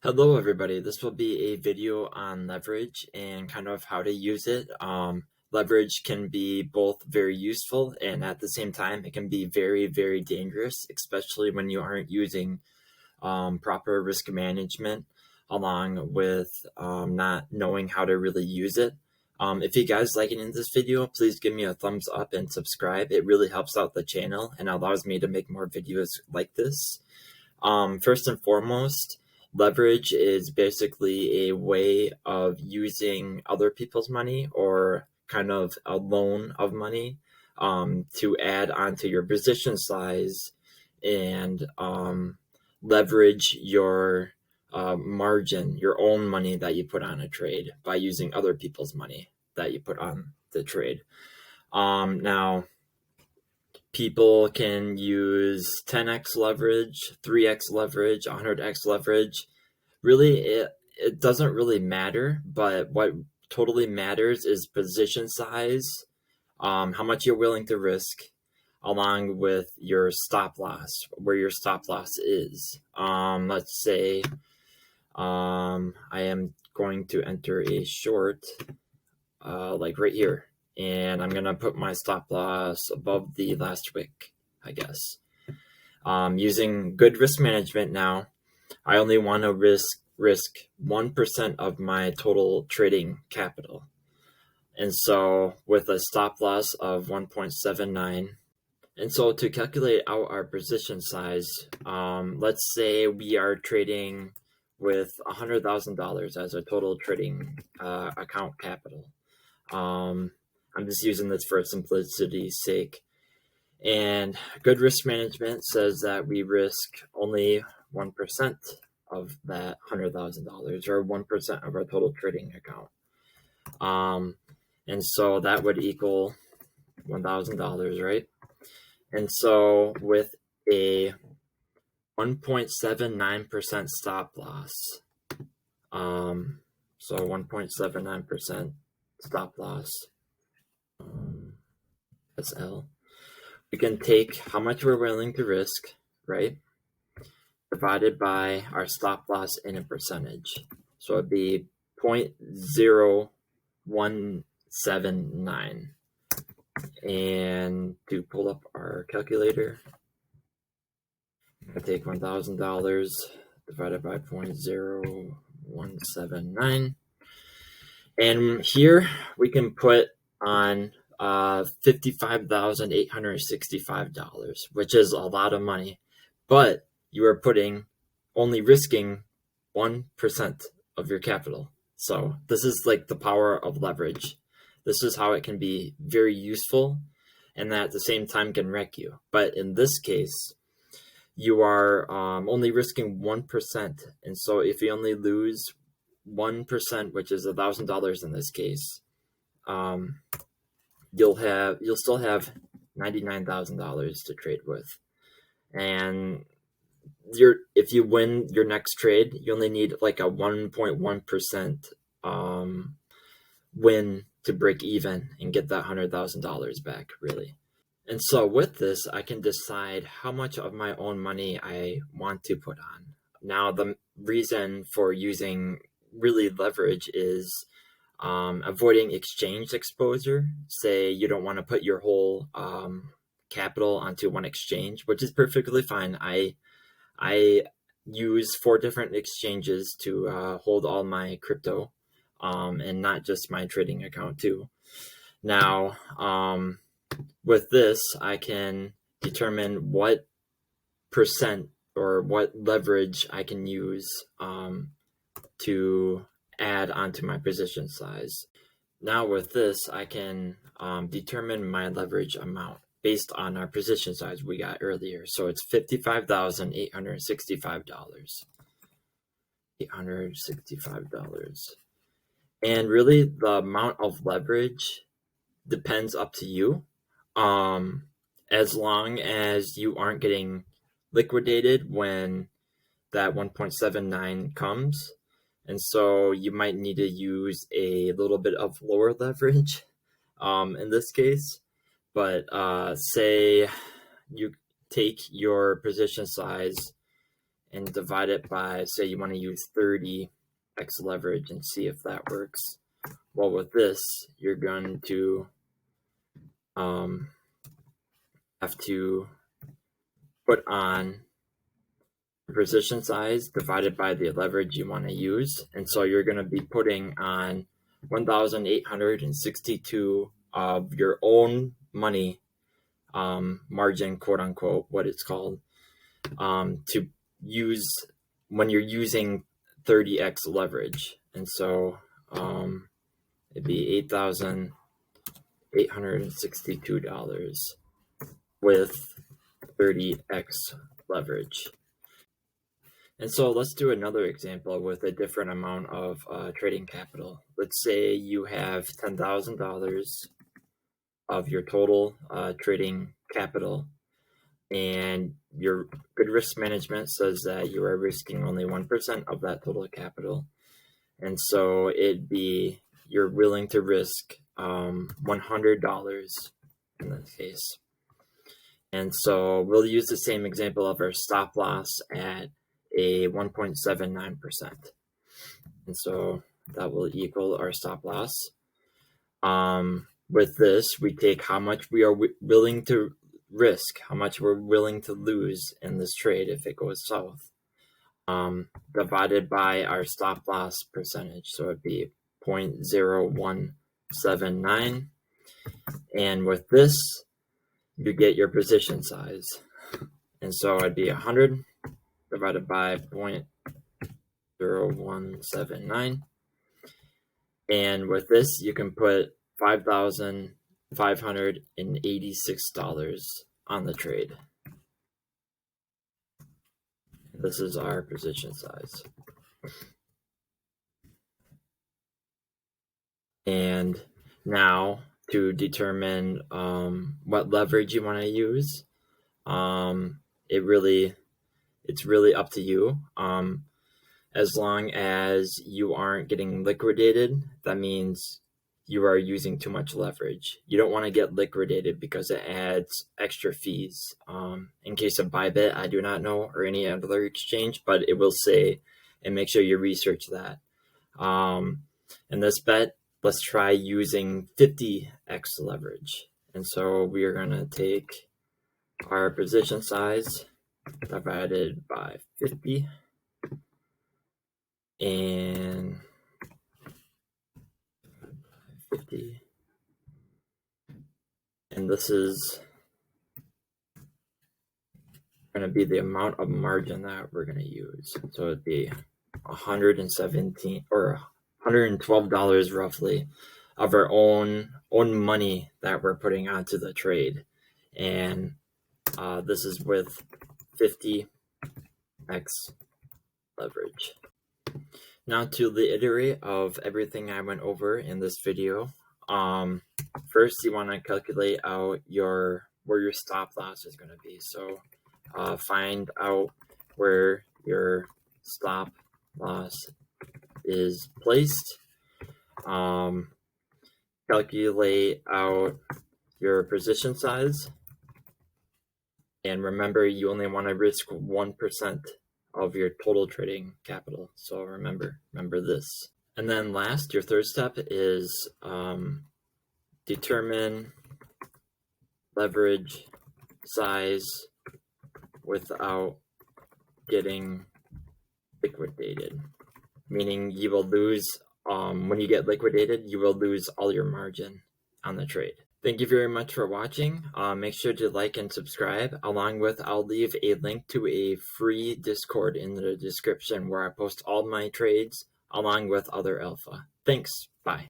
Hello everybody, this will be a video on leverage and kind of how to use it. Leverage can be both very useful and at the same time it can be very, very dangerous, especially when you aren't using proper risk management along with not knowing how to really use it. If you guys like it in this video, please give me a thumbs up and subscribe. It really helps out the channel and allows me to make more videos like this. First and foremost, leverage is basically a way of using other people's money or kind of a loan of money to add onto your position size and leverage your margin, your own money that you put on a trade by using other people's money that you put on the trade. Now, people can use 10x leverage, 3x leverage, 100x leverage. Really, it doesn't really matter, but what totally matters is position size, how much you're willing to risk, along with your stop loss, where your stop loss is. Let's say I am going to enter a short, like right here. And I'm going to put my stop loss above the last wick, I guess. Using good risk management now, I only want to risk 1% of my total trading capital. And so with a stop loss of 1.79, and so to calculate out our position size, let's say we are trading with $100,000 as a total trading account capital. I'm just using this for simplicity's sake. And good risk management says that we risk only 1% of that $100,000 or 1% of our total trading account. And so that would equal $1,000, right? And so with a 1.79% stop loss, so 1.79% stop loss, that's L. We can take how much we're willing to risk, right? Divided by our stop loss in a percentage. So it'd be 0.0179. And to pull up our calculator, I take $1,000 divided by 0.0179. And here we can put on $55,865, which is a lot of money, but you are only risking 1% of your capital. So this is like the power of leverage. This is how it can be very useful and that at the same time can wreck you. But in this case, you are only risking 1%. And so if you only lose 1%, which is $1,000 in this case, you'll still have $99,000 to trade with. And if you win your next trade, you only need like a 1.1% win to break even and get that $100,000 back, really. And so with this, I can decide how much of my own money I want to put on. Now, the reason for using really leverage is avoiding exchange exposure. Say you don't want to put your whole capital onto one exchange, which is perfectly fine. I use 4 different exchanges to hold all my crypto, and not just my trading account too. Now, with this, I can determine what percent or what leverage I can use to add onto my position size. Now with this, I can determine my leverage amount based on our position size we got earlier. So it's $55,865. $865. And really the amount of leverage depends up to you. As long as you aren't getting liquidated when that 1.79 comes. And so you might need to use a little bit of lower leverage in this case. But say you take your position size and divide it by, say you want to use 30x leverage and see if that works. Well, with this, you're going to have to put on the position size divided by the leverage you want to use. And so you're going to be putting on 1,862 of your own money, margin, quote unquote, what it's called, to use when you're using 30x leverage. And so it'd be $8,862 with 30x leverage. And so let's do another example with a different amount of trading capital. Let's say you have $10,000 of your total trading capital, and your good risk management says that you are risking only 1% of that total capital. And so it'd be, you're willing to risk $100 in this case. And so we'll use the same example of our stop loss at a 1.79%. And so that will equal our stop loss. With this, we take how much we are willing to risk, how much we're willing to lose in this trade if it goes south, divided by our stop loss percentage. So it'd be 0.0179. And with this, you get your position size. And so it'd be 100 divided by 0.0179. And with this, you can put $5,586 on the trade. This is our position size. And now to determine what leverage you want to use, it's really up to you. As long as you aren't getting liquidated, that means you are using too much leverage. You don't want to get liquidated because it adds extra fees. In case of Bybit, I do not know, or any other exchange, but it will say, and make sure you research that. In this bet, let's try using 50x leverage. And so we are going to take our position size divided by 50. And 50, and this is going to be the amount of margin that we're going to use. So it'd be $117 or $112 roughly of our own money that we're putting onto the trade, and this is with 50x leverage. Now to the iterate of everything I went over in this video. First, you want to calculate out where your stop loss is going to be. So find out where your stop loss is placed. Calculate out your position size. And remember, you only want to risk 1% of your total trading capital. So remember this. And then last, your third step is determine leverage size without getting liquidated. Meaning you will lose, when you get liquidated, you will lose all your margin on the trade. Thank you very much for watching. Make sure to like and subscribe. Along with, I'll leave a link to a free Discord in the description where I post all my trades along with other alpha. Thanks. Bye.